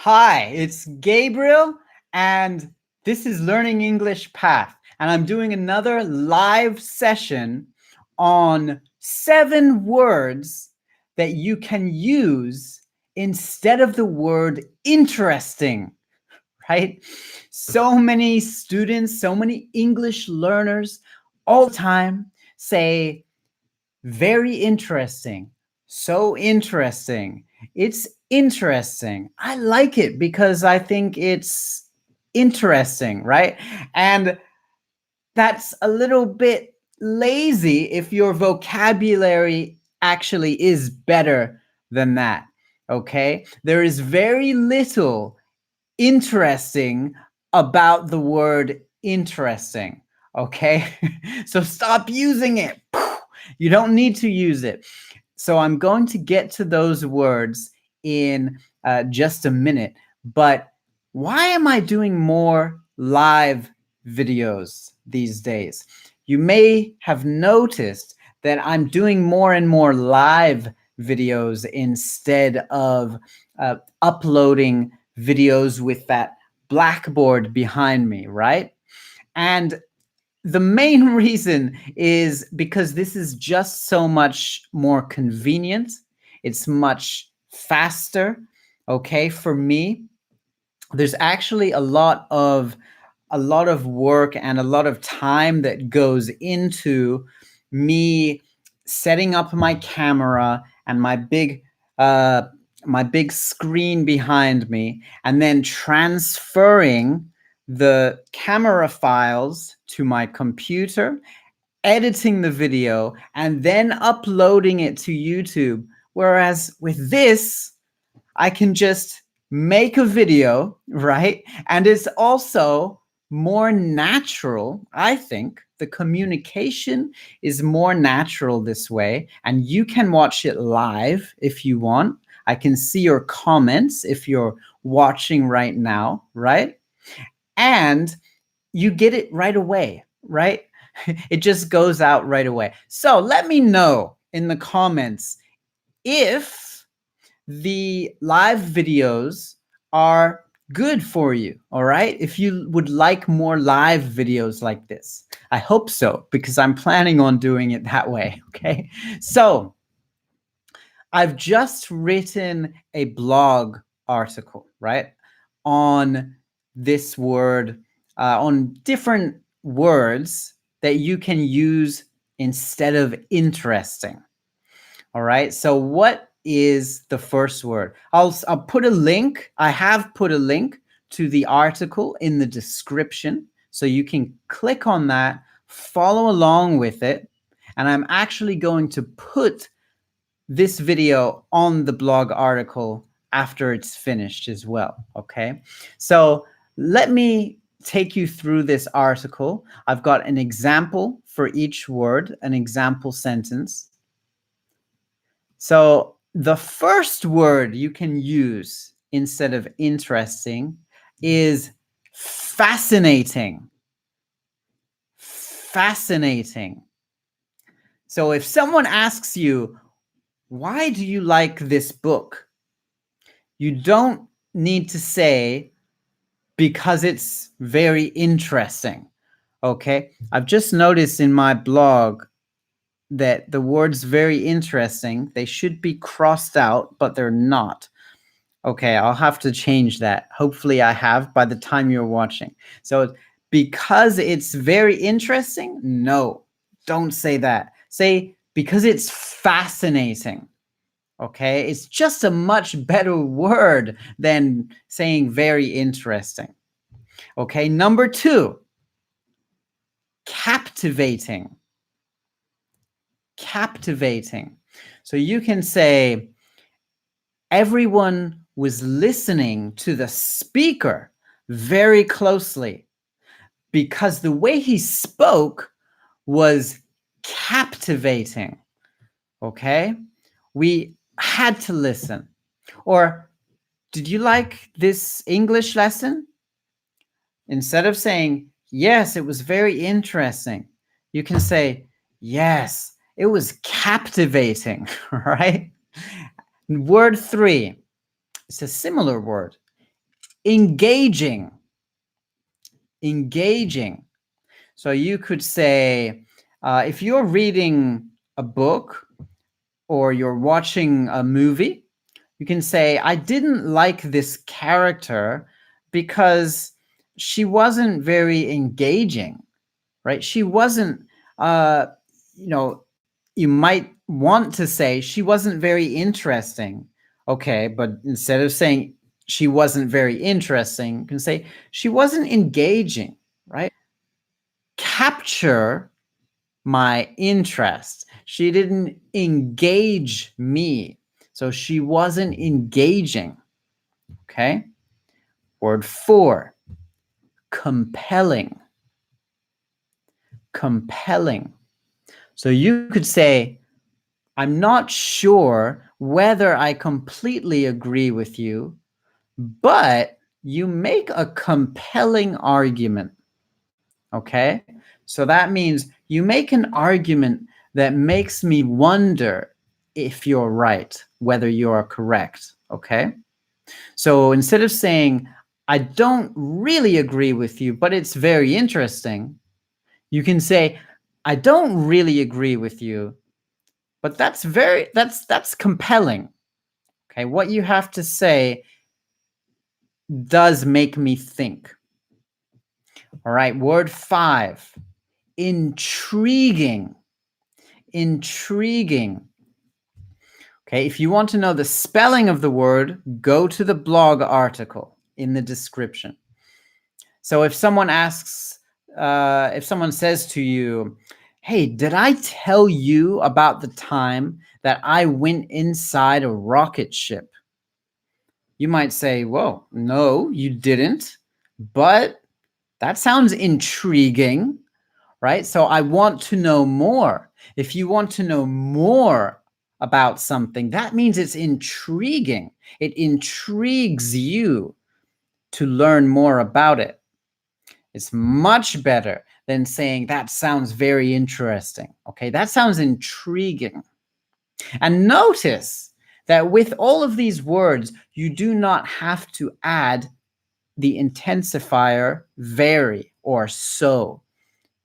Hi, it's Gabriel, and this is Learning English Path. And I'm doing another live session on 7 words that you can use instead of the word interesting, right? So many students, so many English learners all the time say, very interesting. So interesting. It's interesting. I like it because I think it's interesting, right? And that's a little bit lazy if your vocabulary actually is better than that. Okay? There is very little interesting about the word interesting. Okay? So stop using it. You don't need to use it. So I'm going to get to those words in just a minute. But why am I doing more live videos these days? You may have noticed that I'm doing more and more live videos instead of uploading videos with that blackboard behind me, right? And the main reason is because this is just so much more convenient. It's much faster, okay, for me. There's actually a lot of work and a lot of time that goes into me setting up my camera and uh my big screen behind me, and then transferring the camera files to my computer, editing the video, and then uploading it to YouTube. Whereas with this, I can just make a video, right? And it's also more natural, I think. The communication is more natural this way, and you can watch it live if you want. I can see your comments if you're watching right now, right? And you get it right away, right? It just goes out right away. So let me know in the comments if the live videos are good for you, all right? If you would like more live videos like this. I hope so, because I'm planning on doing it that way, okay? So I've just written a blog article, right, on this word, on different words that you can use instead of interesting. All right. So what is the first word? I'll put a link. I have put a link to the article in the description, so you can click on that, follow along with it, and I'm actually going to put this video on the blog article after it's finished as well, okay? So let me take you through this article. I've got an example for each word, an example sentence. So the first word you can use instead of interesting is fascinating. Fascinating. So if someone asks you, why do you like this book? You don't need to say, because it's very interesting. Okay? I've just noticed in my blog that the words very interesting, they should be crossed out, but they're not. Okay, I'll have to change that. Hopefully I have by the time you're watching. So because it's very interesting, no, don't say that. Say because it's fascinating. Okay, it's just a much better word than saying very interesting. Okay, number 2, captivating. Captivating. So you can say, everyone was listening to the speaker very closely because the way he spoke was captivating. Okay? We had to listen. Or, did you like this English lesson? Instead of saying, yes, it was very interesting, you can say, yes, it was captivating, right? Word 3, it's a similar word. Engaging. Engaging. So you could say, if you're reading a book or you're watching a movie, you can say, I didn't like this character because she wasn't very engaging, right? She wasn't, you know, you might want to say she wasn't very interesting. Okay, but instead of saying she wasn't very interesting, you can say she wasn't engaging, right? Capture my interest. She didn't engage me. So she wasn't engaging. Okay. Word 4, compelling. Compelling. So you could say, I'm not sure whether I completely agree with you, but you make a compelling argument. Okay? So that means you make an argument that makes me wonder if you're right, whether you're correct. Okay? So instead of saying, I don't really agree with you, but it's very interesting, you can say, I don't really agree with you, but that's compelling. Okay, what you have to say does make me think. All right, word 5, intriguing. Intriguing. Okay, if you want to know the spelling of the word, go to the blog article in the description. So if someone asks, if someone says to you, hey, did I tell you about the time that I went inside a rocket ship? You might say, whoa, no, you didn't, but that sounds intriguing, right? So I want to know more. If you want to know more about something, that means it's intriguing. It intrigues you to learn more about it. It's much better than saying that sounds very interesting. Okay, that sounds intriguing. And notice that with all of these words, you do not have to add the intensifier very or so,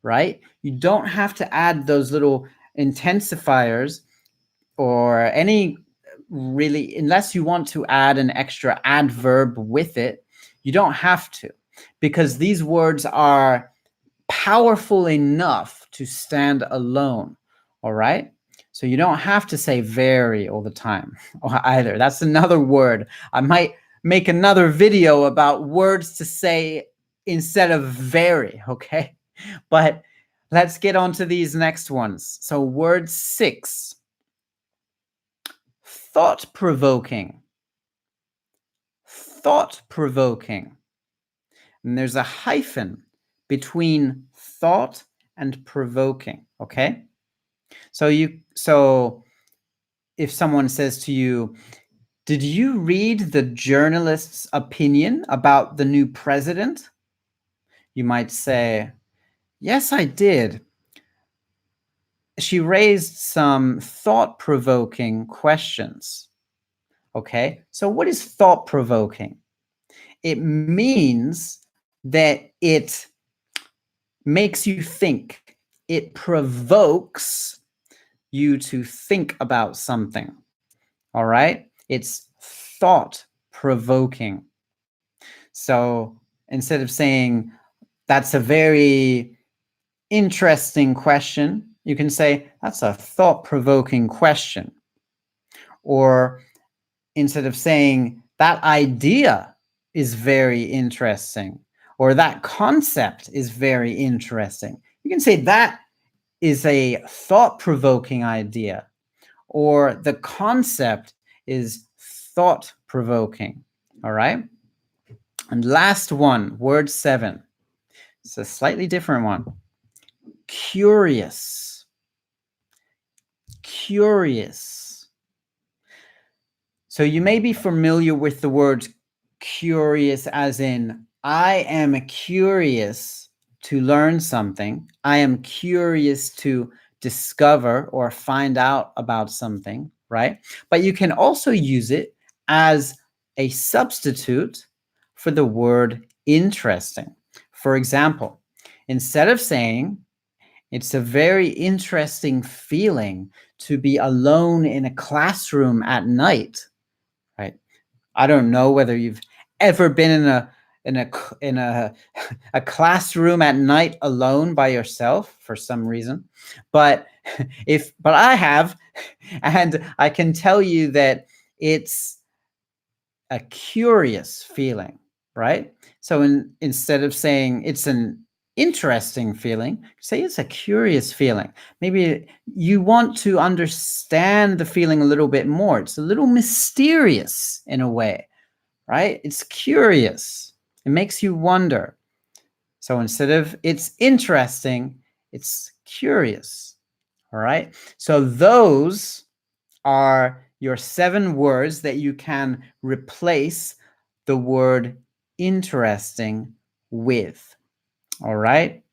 right? You don't have to add those little intensifiers or any really, unless you want to add an extra adverb with it, you don't have to, because these words are powerful enough to stand alone. All right. So you don't have to say very all the time either. That's another word. I might make another video about words to say instead of very. Okay. But let's get on to these next ones. So word 6, thought provoking. Thought provoking. And there's a hyphen between thought and provoking. Okay. So if someone says to you, did you read the journalist's opinion about the new president? You might say, yes, I did. She raised some thought-provoking questions. Okay, so what is thought-provoking? It means that it makes you think. It provokes you to think about something. All right, it's thought-provoking. So instead of saying that's a very interesting question, you can say that's a thought-provoking question. Or instead of saying that idea is very interesting, or that concept is very interesting, you can say that is a thought-provoking idea, or the concept is thought-provoking. All right. And last one, word 7. It's a slightly different one. Curious. Curious. So you may be familiar with the word curious as in, I am curious to learn something. I am curious to discover or find out about something, right? But you can also use it as a substitute for the word interesting. For example, instead of saying, it's a very interesting feeling to be alone in a classroom at night, right? I don't know whether you've ever been in a classroom at night alone by yourself for some reason, but I have, and I can tell you that it's a curious feeling, right? So instead of saying it's an interesting feeling, say it's a curious feeling. Maybe you want to understand the feeling a little bit more. It's a little mysterious in a way, right? It's curious. It makes you wonder. So instead of it's interesting, it's curious. All right. So those are your 7 words that you can replace the word interesting with. All right.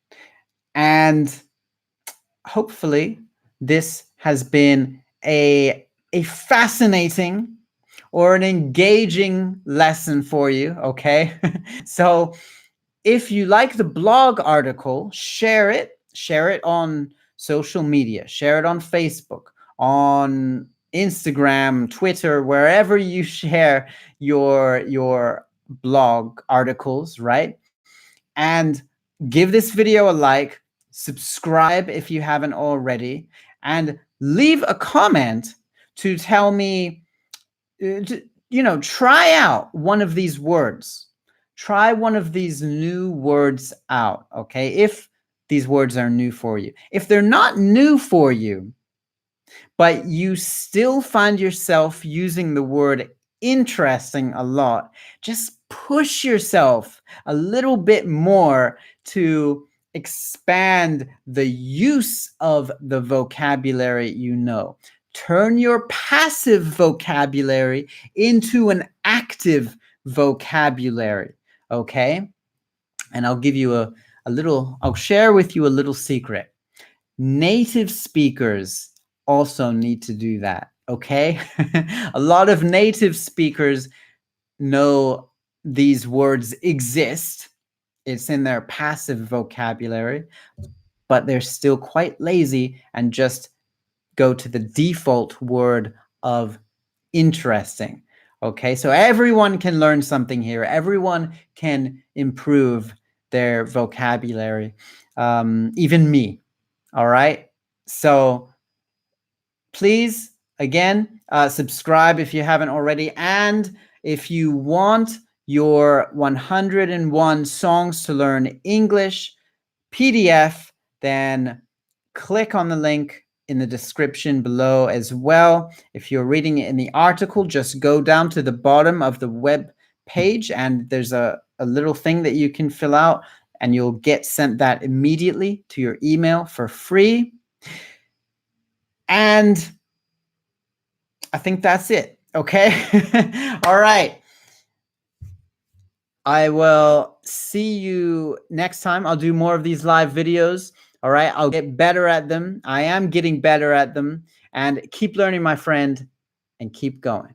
And hopefully this has been a fascinating or an engaging lesson for you. Okay. So if you like the blog article, share it. Share it on social media. Share it on Facebook, on Instagram, Twitter, wherever you share your blog articles, right? And give this video a like, subscribe if you haven't already, and leave a comment to tell me, try out one of these words. Try one of these new words out, okay? If these words are new for you. If they're not new for you, but you still find yourself using the word interesting a lot, just push yourself a little bit more to expand the use of the vocabulary you know. Turn your passive vocabulary into an active vocabulary, okay? And I'll give you I'll share with you a little secret. Native speakers also need to do that, okay? A lot of native speakers know these words exist. It's in their passive vocabulary, but they're still quite lazy and just go to the default word of interesting. Okay, so everyone can learn something here. Everyone can improve their vocabulary, even me. All right, so please, again, subscribe if you haven't already. And if you want your 101 songs to learn English PDF, then click on the link in the description below as well. If you're reading it in the article, just go down to the bottom of the web page and there's a little thing that you can fill out and you'll get sent that immediately to your email for free. And I think that's it. Okay. All right. I will see you next time. I'll do more of these live videos. All right. I'll get better at them. I am getting better at them. And keep learning, my friend, and keep going.